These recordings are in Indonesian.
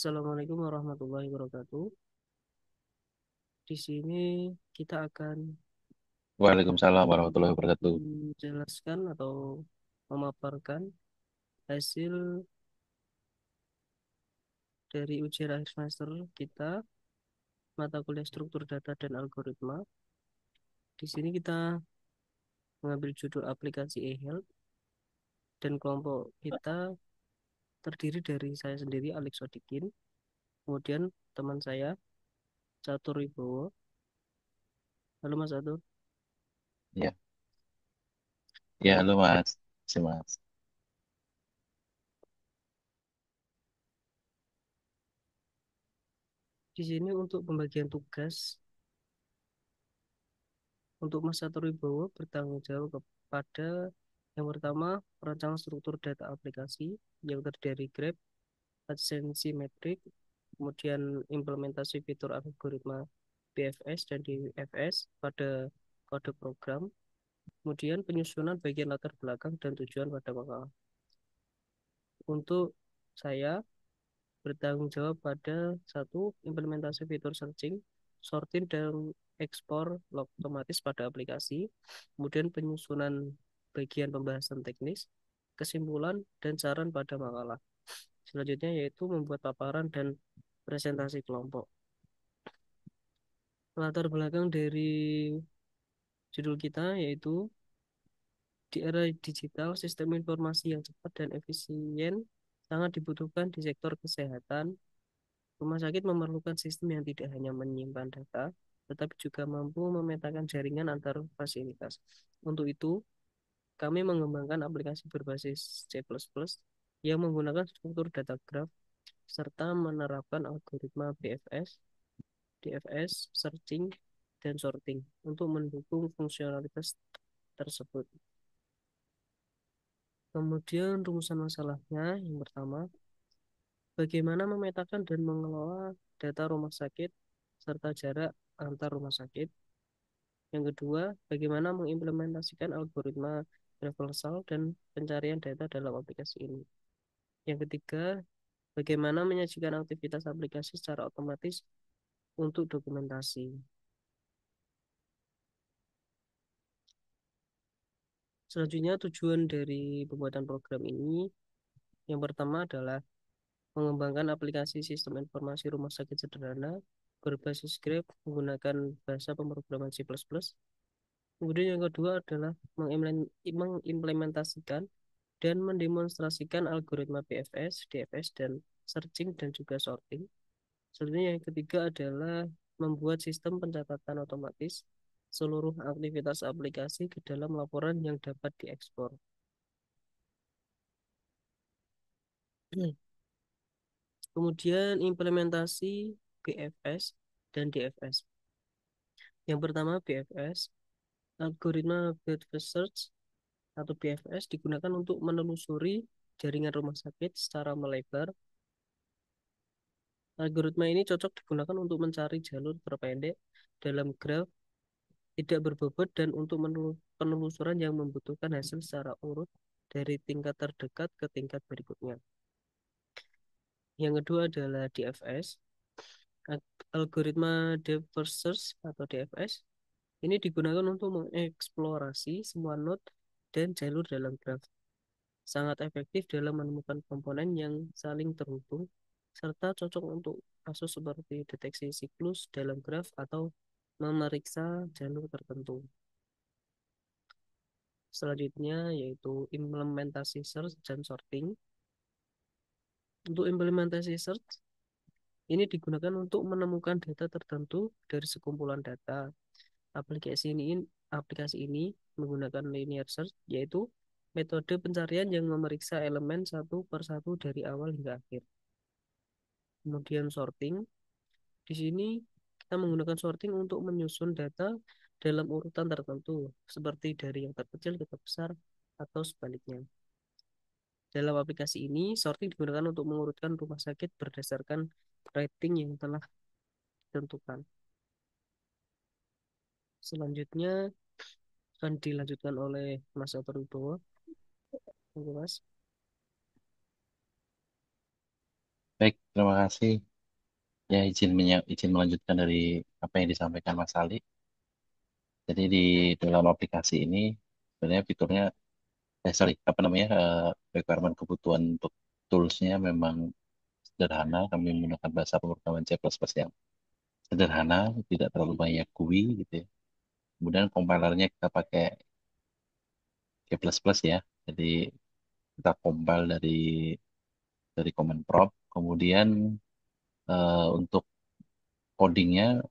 Assalamualaikum warahmatullahi wabarakatuh. Di sini kita akan Waalaikumsalam warahmatullahi wabarakatuh. menjelaskan atau memaparkan hasil dari ujian akhir semester kita, mata kuliah struktur data dan algoritma. Di sini kita mengambil judul aplikasi e-health dan kelompok kita terdiri dari saya sendiri, Alex Sodikin, kemudian teman saya, Catur Wibowo. Halo Mas Catur. Ya, ya, halo Mas. Mas. Di sini untuk pembagian tugas, untuk Mas Catur Wibowo bertanggung jawab kepada yang pertama, perancangan struktur data aplikasi yang terdiri dari graph, adsensi metrik, kemudian implementasi fitur algoritma BFS dan DFS pada kode program, kemudian penyusunan bagian latar belakang dan tujuan pada makalah. Untuk saya bertanggung jawab pada satu, implementasi fitur searching, sorting dan ekspor log otomatis pada aplikasi, kemudian penyusunan bagian pembahasan teknis, kesimpulan dan saran pada makalah. Selanjutnya yaitu membuat paparan dan presentasi kelompok. Latar belakang dari judul kita yaitu di era digital, sistem informasi yang cepat dan efisien sangat dibutuhkan di sektor kesehatan. Rumah sakit memerlukan sistem yang tidak hanya menyimpan data, tetapi juga mampu memetakan jaringan antar fasilitas. Untuk itu, kami mengembangkan aplikasi berbasis C++ yang menggunakan struktur data graph serta menerapkan algoritma BFS, DFS, searching, dan sorting untuk mendukung fungsionalitas tersebut. Kemudian rumusan masalahnya yang pertama, bagaimana memetakan dan mengelola data rumah sakit serta jarak antar rumah sakit. Yang kedua, bagaimana mengimplementasikan algoritma reversal dan pencarian data dalam aplikasi ini. Yang ketiga, bagaimana menyajikan aktivitas aplikasi secara otomatis untuk dokumentasi. Selanjutnya, tujuan dari pembuatan program ini yang pertama adalah mengembangkan aplikasi sistem informasi rumah sakit sederhana berbasis script menggunakan bahasa pemrograman C++. Kemudian yang kedua adalah mengimplementasikan dan mendemonstrasikan algoritma PFS, DFS, dan searching dan juga sorting. Selanjutnya yang ketiga adalah membuat sistem pencatatan otomatis seluruh aktivitas aplikasi ke dalam laporan yang dapat diekspor. Kemudian implementasi BFS dan DFS. Yang pertama BFS, algoritma Bedford Search atau BFS digunakan untuk menelusuri jaringan rumah sakit secara melebar. Algoritma ini cocok digunakan untuk mencari jalur terpendek dalam graf tidak berbobot dan untuk penelusuran yang membutuhkan hasil secara urut dari tingkat terdekat ke tingkat berikutnya. Yang kedua adalah DFS, algoritma Depth First Search atau DFS. Ini digunakan untuk mengeksplorasi semua node dan jalur dalam graf. Sangat efektif dalam menemukan komponen yang saling terhubung, serta cocok untuk kasus seperti deteksi siklus dalam graf atau memeriksa jalur tertentu. Selanjutnya yaitu implementasi search dan sorting. Untuk implementasi search, ini digunakan untuk menemukan data tertentu dari sekumpulan data. Aplikasi ini menggunakan linear search, yaitu metode pencarian yang memeriksa elemen satu per satu dari awal hingga akhir. Kemudian sorting, di sini kita menggunakan sorting untuk menyusun data dalam urutan tertentu, seperti dari yang terkecil ke terbesar atau sebaliknya. Dalam aplikasi ini, sorting digunakan untuk mengurutkan rumah sakit berdasarkan rating yang telah ditentukan. Selanjutnya akan dilanjutkan oleh Mas Otor Wibowo. Thank you, Mas. Baik, terima kasih. Ya, izin melanjutkan dari apa yang disampaikan Mas Ali. Jadi di dalam aplikasi ini sebenarnya fiturnya, sorry, apa namanya, requirement kebutuhan untuk toolsnya memang sederhana. Kami menggunakan bahasa pemrograman C++ yang sederhana, tidak terlalu banyak GUI gitu ya. Kemudian compilernya kita pakai C++ ya. Jadi kita compile dari command prompt. Kemudian untuk codingnya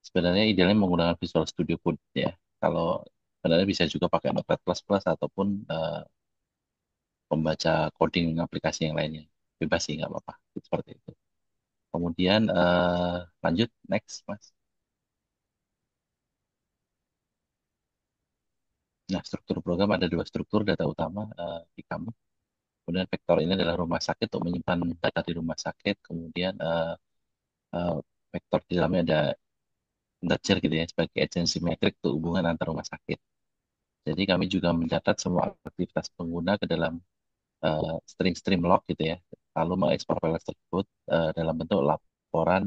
sebenarnya idealnya menggunakan Visual Studio Code ya. Kalau sebenarnya bisa juga pakai Notepad++ ataupun pembaca coding aplikasi yang lainnya. Bebas sih, nggak apa-apa. Seperti itu. Kemudian lanjut, next, Mas. Nah, struktur program ada dua struktur data utama di kamu. Kemudian vektor ini adalah rumah sakit untuk menyimpan data di rumah sakit. Kemudian eh, vektor di dalamnya ada integer gitu ya sebagai agency metric untuk hubungan antar rumah sakit. Jadi kami juga mencatat semua aktivitas pengguna ke dalam string-string log gitu ya, lalu mengekspor file tersebut dalam bentuk laporan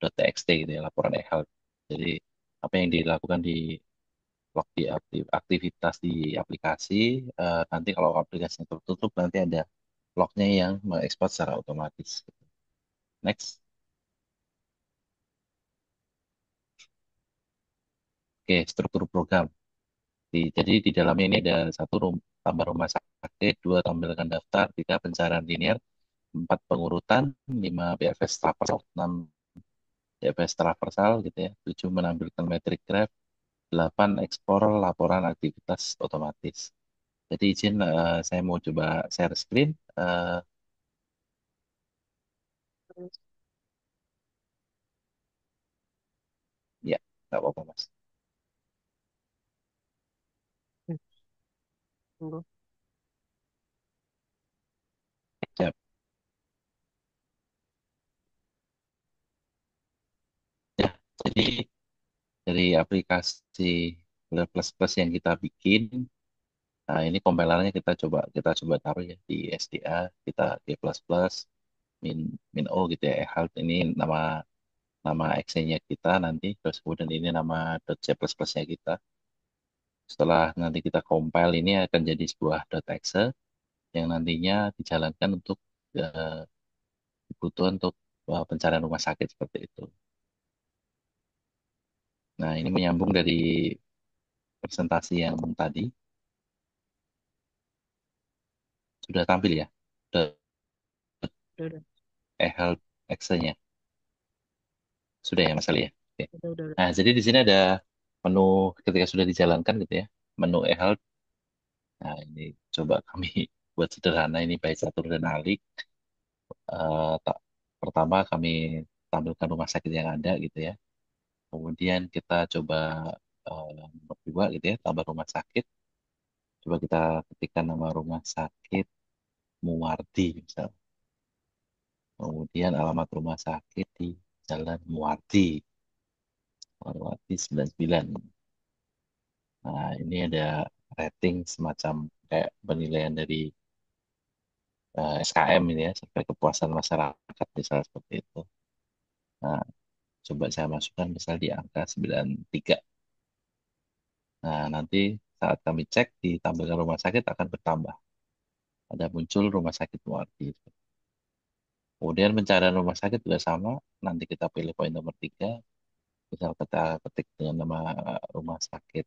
.txt gitu ya, laporan eHealth. Jadi apa yang dilakukan di log di aktivitas di aplikasi, nanti kalau aplikasinya tertutup nanti ada lognya yang mengekspor secara otomatis. Next. Oke, struktur program. Jadi di dalamnya ini ada tambah rumah sakit, dua tampilkan daftar, tiga pencarian linear, empat pengurutan, lima BFS traversal, enam BFS traversal gitu ya, tujuh menampilkan metric graph, delapan ekspor laporan aktivitas otomatis. Jadi izin saya mau coba share screen. Eh, ya, nggak apa-apa Mas. Hmm, monggo. Ya, ya. Jadi dari aplikasi plus plus yang kita bikin, nah ini compilernya kita coba taruh ya di SDA, kita G++, min min O gitu ya. Halt ini nama nama exe-nya kita nanti, terus kemudian ini nama .c++-nya kita. Setelah nanti kita compile ini akan jadi sebuah .exe yang nantinya dijalankan untuk eh, kebutuhan untuk pencarian rumah sakit seperti itu. Nah, ini menyambung dari presentasi yang tadi sudah tampil ya, Udah, health exe-nya sudah ya Mas Ali ya. Oke. udah. Nah, jadi di sini ada menu ketika sudah dijalankan gitu ya, menu e-health. Nah, ini coba kami buat sederhana ini baik catur dan alik. Pertama kami tampilkan rumah sakit yang ada gitu ya. Kemudian kita coba nomor dua gitu ya, tambah rumah sakit. Coba kita ketikkan nama rumah sakit Muwardi misal. Kemudian alamat rumah sakit di Jalan Muwardi, Muwardi 99. Nah, ini ada rating semacam kayak penilaian dari SKM ini ya, sampai kepuasan masyarakat misalnya seperti itu. Nah, coba saya masukkan misal di angka 93. Nah, nanti saat kami cek di tampilkan rumah sakit akan bertambah. Ada muncul rumah sakit Muardi. Kemudian pencarian rumah sakit juga sama. Nanti kita pilih poin nomor 3. Misal kita ketik dengan nama rumah sakit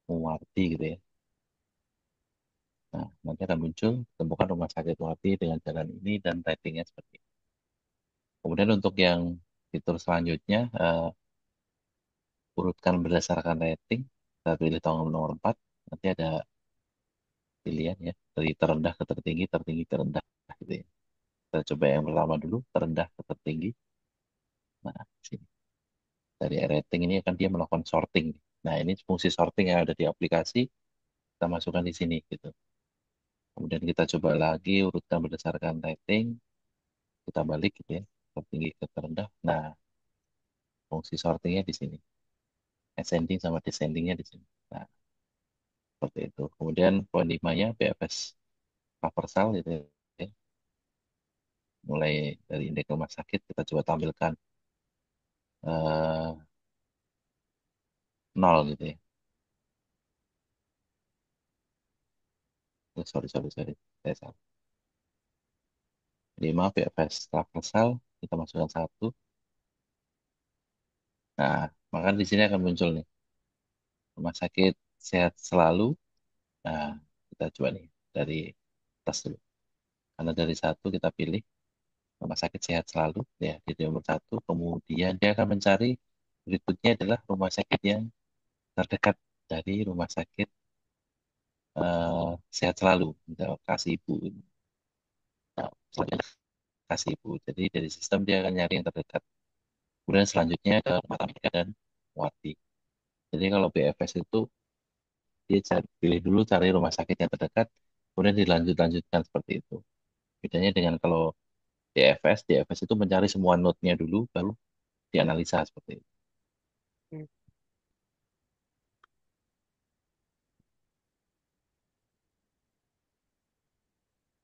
Muardi gitu ya. Nah, nanti akan muncul temukan rumah sakit Muardi dengan jalan ini dan ratingnya seperti ini. Kemudian untuk yang fitur selanjutnya, urutkan berdasarkan rating. Kita pilih tanggal nomor 4. Nanti ada pilihan ya. Dari terendah ke tertinggi, tertinggi ke rendah gitu ya. Kita coba yang pertama dulu, terendah ke tertinggi. Nah, sini. Dari rating ini akan dia melakukan sorting. Nah, ini fungsi sorting yang ada di aplikasi, kita masukkan di sini gitu. Kemudian kita coba lagi urutkan berdasarkan rating, kita balik gitu ya, tertinggi ke terendah. Nah, fungsi sortingnya di sini. Ascending sama descendingnya di sini. Nah, seperti itu. Kemudian poin 5-nya BFS universal gitu ya. mulai dari indeks rumah sakit kita coba tampilkan eh, nol gitu ya. Sorry, sorry, sorry. Saya salah. Jadi maaf ya, fast transversal kita masukkan satu. Nah, maka di sini akan muncul nih rumah sakit sehat selalu. Nah, kita coba nih dari atas dulu. Karena dari satu kita pilih rumah sakit sehat selalu ya di nomor satu. Kemudian dia akan mencari berikutnya adalah rumah sakit yang terdekat dari rumah sakit sehat selalu. Misal kasih ibu. Nah, misalnya kasih ibu. Jadi dari sistem dia akan nyari yang terdekat. Kemudian selanjutnya ke rumah Tamika dan Muarti. Jadi kalau BFS itu dia pilih dulu cari rumah sakit yang terdekat, kemudian dilanjut-lanjutkan seperti itu. Bedanya dengan kalau DFS itu mencari semua node-nya dulu, baru dianalisa seperti itu. Hmm.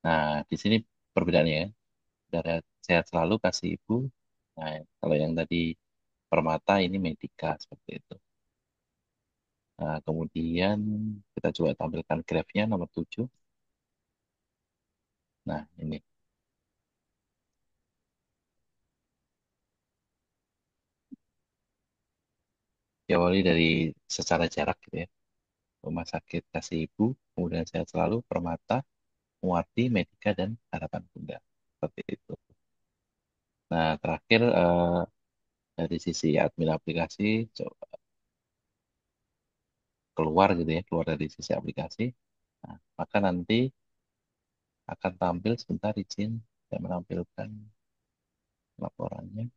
Nah, di sini perbedaannya ya. Dari sehat selalu kasih ibu. Nah, kalau yang tadi Permata ini Medika seperti itu. Nah, kemudian kita coba tampilkan grafnya nomor 7. Nah, ini diawali dari secara jarak gitu ya. Rumah sakit kasih ibu, kemudian sehat selalu, Permata, Muarti, Medika, dan Harapan Bunda. Seperti itu. Nah, terakhir dari sisi admin aplikasi, coba keluar gitu ya, keluar dari sisi aplikasi. Nah, maka nanti akan tampil sebentar izin saya menampilkan laporannya.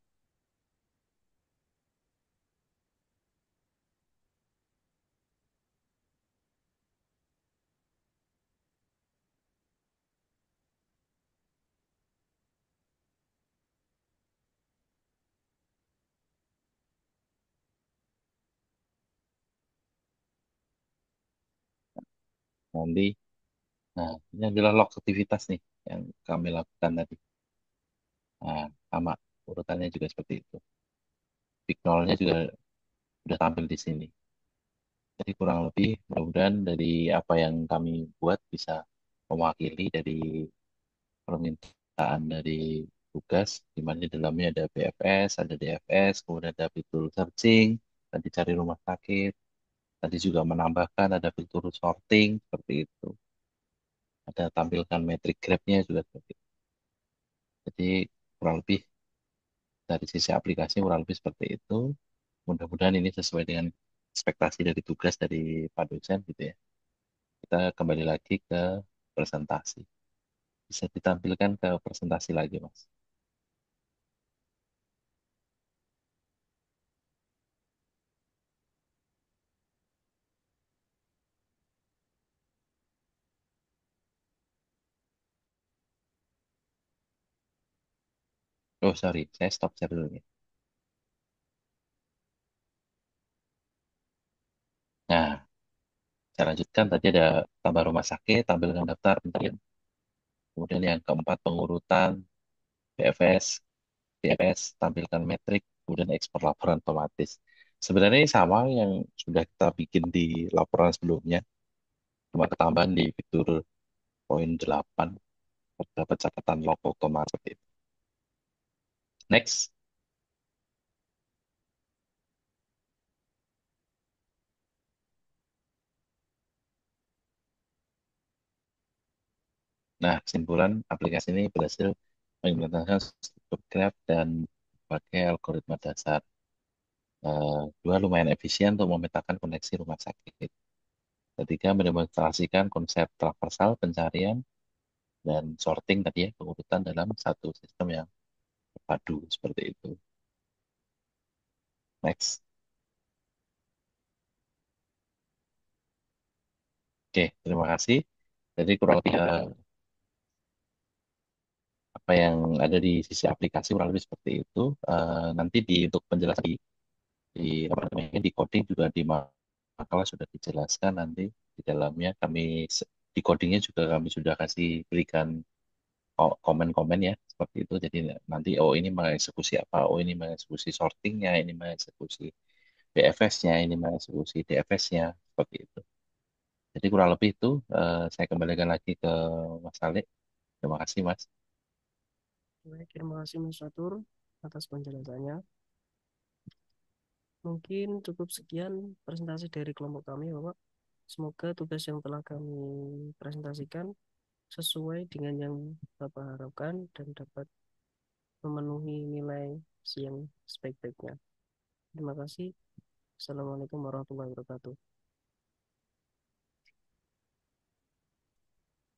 Nanti, nah ini adalah log aktivitas nih yang kami lakukan tadi. Nah, sama urutannya juga seperti itu. Big nol-nya juga sudah tampil di sini. Jadi kurang lebih mudah-mudahan dari apa yang kami buat bisa mewakili dari permintaan dari tugas, di mana di dalamnya ada BFS, ada DFS, kemudian ada fitur searching, tadi cari rumah sakit, tadi juga menambahkan ada fitur sorting, seperti itu. Ada tampilkan metric graph-nya juga seperti itu. Jadi kurang lebih dari sisi aplikasi kurang lebih seperti itu. Mudah-mudahan ini sesuai dengan ekspektasi dari tugas dari Pak dosen gitu ya. Kita kembali lagi ke presentasi. Bisa ditampilkan ke presentasi lagi, Mas. Oh, sorry, saya stop share dulu ya. Nah, saya lanjutkan. Tadi ada tambah rumah sakit, tampilkan daftar pencarian. Kemudian yang keempat, pengurutan BFS, DFS, tampilkan metrik, kemudian ekspor laporan otomatis. Sebenarnya ini sama yang sudah kita bikin di laporan sebelumnya, cuma ketambahan di fitur poin 8, terdapat catatan log otomatis seperti itu. Next. Nah, kesimpulan aplikasi ini berhasil mengimplementasikan struktur graf dan pakai algoritma dasar. Dua, lumayan efisien untuk memetakan koneksi rumah sakit. Ketiga, mendemonstrasikan konsep traversal pencarian dan sorting tadi ya, pengurutan dalam satu sistem yang terpadu seperti itu. Next. Oke, terima kasih. Jadi kurang lebih apa yang ada di sisi aplikasi kurang lebih seperti itu. Nanti untuk penjelasan di apa namanya di coding juga di makalah sudah dijelaskan nanti di dalamnya kami di codingnya juga kami sudah kasih berikan komen-komen ya seperti itu. Jadi nanti oh ini mengeksekusi apa, oh ini mengeksekusi sortingnya, ini mengeksekusi BFS-nya, ini mengeksekusi DFS-nya seperti itu. Jadi kurang lebih itu saya kembalikan lagi ke Mas Saleh. Terima kasih Mas. Baik, terima kasih Mas Fatur atas penjelasannya. Mungkin cukup sekian presentasi dari kelompok kami, Bapak. Semoga tugas yang telah kami presentasikan sesuai dengan yang Bapak harapkan dan dapat memenuhi nilai yang sebaik-baiknya. Terima kasih. Assalamualaikum warahmatullahi wabarakatuh.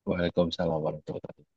Waalaikumsalam warahmatullahi wabarakatuh.